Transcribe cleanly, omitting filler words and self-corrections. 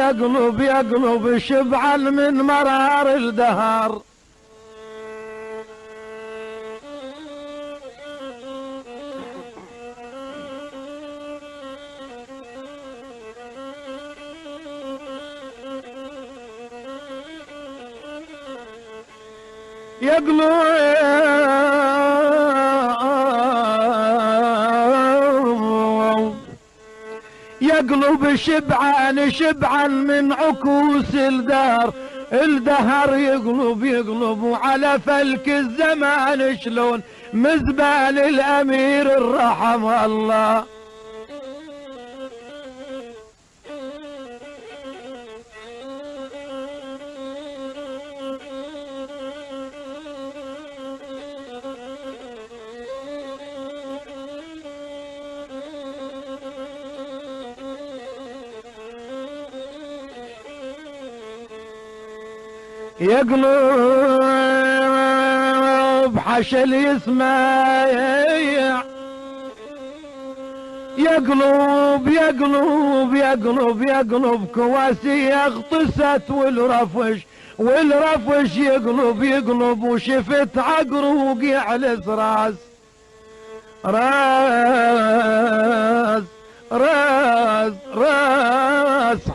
يقلب يقلب شبعا من مرار الدهر. يقلب شبعان شبعا من عكوس الدهر. الدهر يقلب يقلب على فلك الزمان شلون مزبال الامير الرحم الله. يقلب حشل يسمع يقلب يقلب يقلب يقلب كواسي اغطست والرفش يقلب يقلب وشفت عقروق يعلس راس راس راس راس